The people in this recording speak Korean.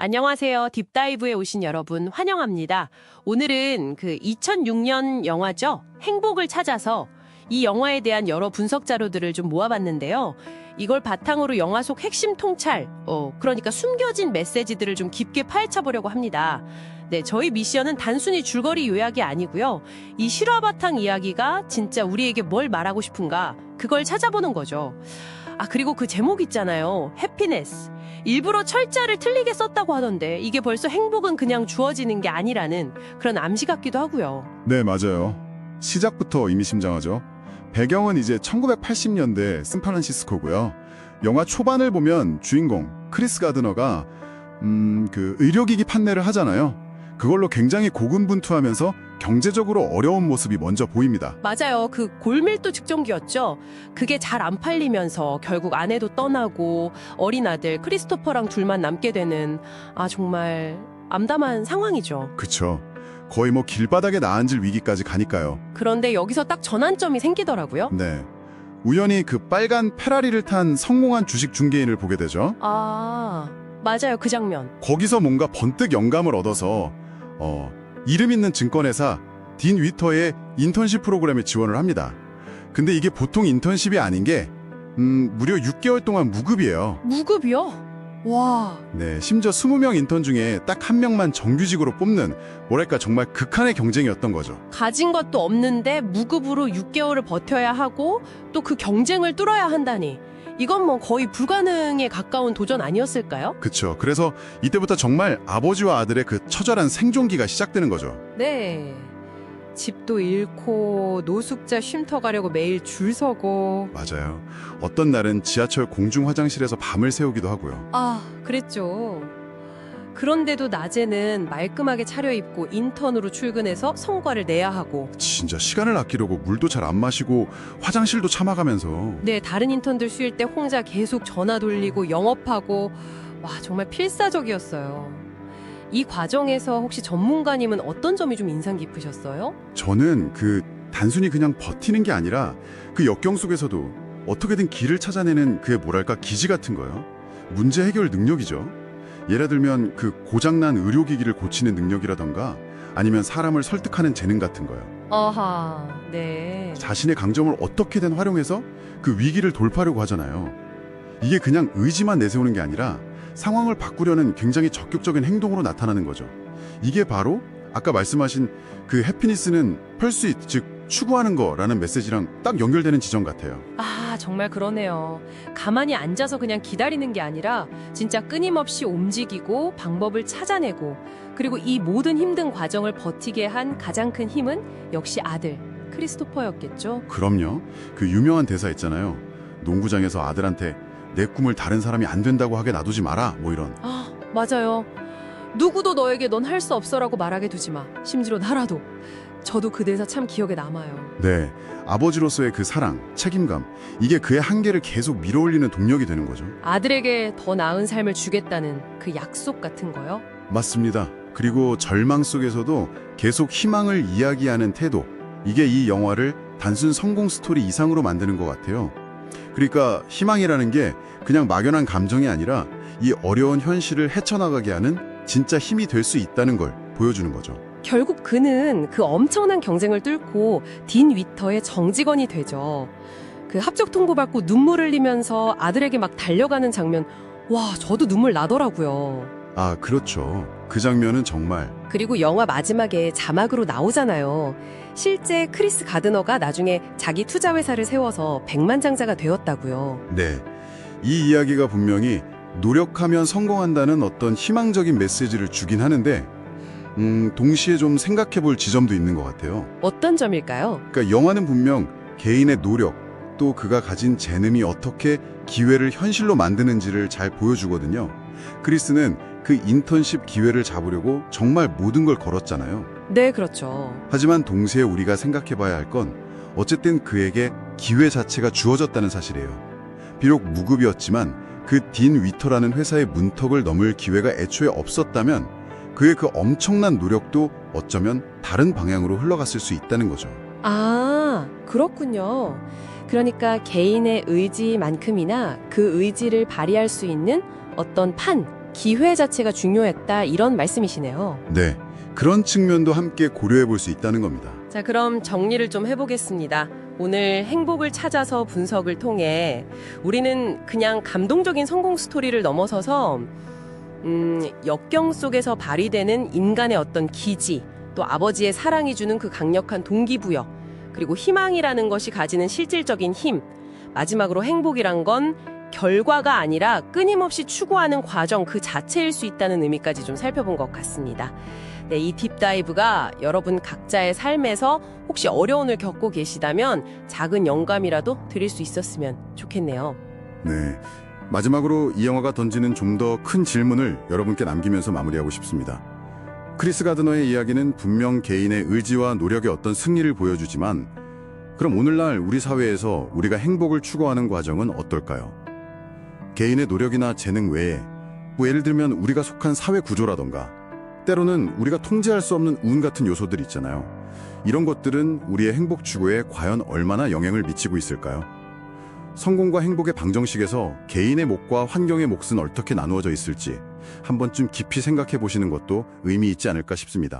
안녕하세요. 딥다이브에 오신 여러분 환영합니다. 오늘은 그 2006년 영화죠. 행복을 찾아서 이 영화에 대한 여러 분석 자료들을 좀 모아봤는데요. 이걸 바탕으로 영화 속 핵심 통찰, 그러니까 숨겨진 메시지들을 좀 깊게 파헤쳐보려고 합니다. 네, 저희 미션은 단순히 줄거리 요약이 아니고요. 이 실화 바탕 이야기가 진짜 우리에게 뭘 말하고 싶은가, 그걸 찾아보는 거죠. 그리고 그 제목 있잖아요. 해피네스. 일부러 철자를 틀리게 썼다고 하던데 이게 벌써 행복은 그냥 주어지는 게 아니라는 그런 암시 같기도 하고요. 네, 맞아요. 시작부터 의미심장하죠. 배경은 이제 1980년대 샌프란시스코고요. 영화 초반을 보면 주인공 크리스 가드너가 그 의료기기 판매를 하잖아요. 그걸로 굉장히 고군분투하면서 경제적으로 어려운 모습이 먼저 보입니다. 맞아요. 그 골밀도 측정기였죠. 그게 잘 안 팔리면서 결국 아내도 떠나고 어린 아들 크리스토퍼랑 둘만 남게 되는 정말 암담한 상황이죠. 그쵸. 거의 뭐 길바닥에 나앉을 위기까지 가니까요. 그런데 여기서 딱 전환점이 생기더라고요. 네. 우연히 그 빨간 페라리를 탄 성공한 주식 중개인을 보게 되죠. 맞아요. 그 장면. 거기서 뭔가 번뜩 영감을 얻어서 이름 있는 증권회사 딘 위터의 인턴십 프로그램에 지원을 합니다. 근데 이게 보통 인턴십이 아닌 게 무려 6개월 동안 무급이에요. 무급이요? 와. 네, 심지어 20명 인턴 중에 딱 한 명만 정규직으로 뽑는 뭐랄까 정말 극한의 경쟁이었던 거죠. 가진 것도 없는데 무급으로 6개월을 버텨야 하고 또 그 경쟁을 뚫어야 한다니. 이건 뭐 거의 불가능에 가까운 도전 아니었을까요? 그쵸. 그래서 이때부터 정말 아버지와 아들의 그 처절한 생존기가 시작되는 거죠. 네. 집도 잃고 노숙자 쉼터 가려고 매일 줄 서고. 맞아요. 어떤 날은 지하철 공중 화장실에서 밤을 새우기도 하고요. 그랬죠. 그런데도 낮에는 말끔하게 차려입고 인턴으로 출근해서 성과를 내야 하고. 진짜 시간을 아끼려고 물도 잘 안 마시고 화장실도 참아가면서. 네, 다른 인턴들 쉴 때 혼자 계속 전화 돌리고 영업하고. 와, 정말 필사적이었어요. 이 과정에서 혹시 전문가님은 어떤 점이 좀 인상 깊으셨어요? 저는 단순히 그냥 버티는 게 아니라 그 역경 속에서도 어떻게든 길을 찾아내는 그의 뭐랄까 기지 같은 거요. 문제 해결 능력이죠. 예를 들면 그 고장난 의료기기를 고치는 능력이라던가 아니면 사람을 설득하는 재능 같은 거요. 네. 자신의 강점을 어떻게든 활용해서 그 위기를 돌파하려고 하잖아요. 이게 그냥 의지만 내세우는 게 아니라 상황을 바꾸려는 굉장히 적극적인 행동으로 나타나는 거죠. 이게 바로 아까 말씀하신 그 해피니스는 펄스잇, 즉 추구하는 거라는 메시지랑 딱 연결되는 지점 같아요. 정말 그러네요. 가만히 앉아서 그냥 기다리는 게 아니라 진짜 끊임없이 움직이고 방법을 찾아내고 그리고 이 모든 힘든 과정을 버티게 한 가장 큰 힘은 역시 아들 크리스토퍼였겠죠. 그럼요. 그 유명한 대사 있잖아요. 농구장에서 아들한테 내 꿈을 다른 사람이 안 된다고 하게 놔두지 마라, 뭐 이런. 맞아요. 누구도 너에게 넌 할 수 없어라고 말하게 두지 마. 심지어 나라도. 저도 그 대사 참 기억에 남아요. 네, 아버지로서의 그 사랑, 책임감, 이게 그의 한계를 계속 밀어올리는 동력이 되는 거죠. 아들에게 더 나은 삶을 주겠다는 그 약속 같은 거요? 맞습니다. 그리고 절망 속에서도 계속 희망을 이야기하는 태도, 이게 이 영화를 단순 성공 스토리 이상으로 만드는 것 같아요. 그러니까 희망이라는 게 그냥 막연한 감정이 아니라 이 어려운 현실을 헤쳐나가게 하는 진짜 힘이 될 수 있다는 걸 보여주는 거죠. 결국 그는 그 엄청난 경쟁을 뚫고 딘 위터의 정직원이 되죠. 그 합격 통보받고 눈물 흘리면서 아들에게 막 달려가는 장면, 와, 저도 눈물 나더라고요. 그렇죠. 그 장면은 정말. 그리고 영화 마지막에 자막으로 나오잖아요. 실제 크리스 가드너가 나중에 자기 투자 회사를 세워서 백만장자가 되었다고요. 네, 이 이야기가 분명히 노력하면 성공한다는 어떤 희망적인 메시지를 주긴 하는데 동시에 좀 생각해 볼 지점도 있는 것 같아요. 어떤 점일까요? 그러니까 영화는 분명 개인의 노력, 또 그가 가진 재능이 어떻게 기회를 현실로 만드는지를 잘 보여주거든요. 크리스는 그 인턴십 기회를 잡으려고 정말 모든 걸 걸었잖아요. 네, 그렇죠. 하지만 동시에 우리가 생각해 봐야 할 건 어쨌든 그에게 기회 자체가 주어졌다는 사실이에요. 비록 무급이었지만 그 딘 위터라는 회사의 문턱을 넘을 기회가 애초에 없었다면 그의 그 엄청난 노력도 어쩌면 다른 방향으로 흘러갔을 수 있다는 거죠. 그렇군요. 그러니까 개인의 의지만큼이나 그 의지를 발휘할 수 있는 어떤 기회 자체가 중요했다 이런 말씀이시네요. 네, 그런 측면도 함께 고려해 볼 수 있다는 겁니다. 자, 그럼 정리를 좀 해보겠습니다. 오늘 행복을 찾아서 분석을 통해 우리는 그냥 감동적인 성공 스토리를 넘어서서 역경 속에서 발휘되는 인간의 어떤 기지, 또 아버지의 사랑이 주는 그 강력한 동기부여, 그리고 희망이라는 것이 가지는 실질적인 힘, 마지막으로 행복이란 건 결과가 아니라 끊임없이 추구하는 과정 그 자체일 수 있다는 의미까지 좀 살펴본 것 같습니다. 네, 이 딥다이브가 여러분 각자의 삶에서 혹시 어려움을 겪고 계시다면 작은 영감이라도 드릴 수 있었으면 좋겠네요. 네, 마지막으로 이 영화가 던지는 좀 더 큰 질문을 여러분께 남기면서 마무리하고 싶습니다. 크리스 가드너의 이야기는 분명 개인의 의지와 노력의 어떤 승리를 보여주지만 그럼 오늘날 우리 사회에서 우리가 행복을 추구하는 과정은 어떨까요? 개인의 노력이나 재능 외에 예를 들면 우리가 속한 사회 구조라던가 때로는 우리가 통제할 수 없는 운 같은 요소들 있잖아요. 이런 것들은 우리의 행복 추구에 과연 얼마나 영향을 미치고 있을까요? 성공과 행복의 방정식에서 개인의 몫과 환경의 몫은 어떻게 나누어져 있을지 한 번쯤 깊이 생각해 보시는 것도 의미 있지 않을까 싶습니다.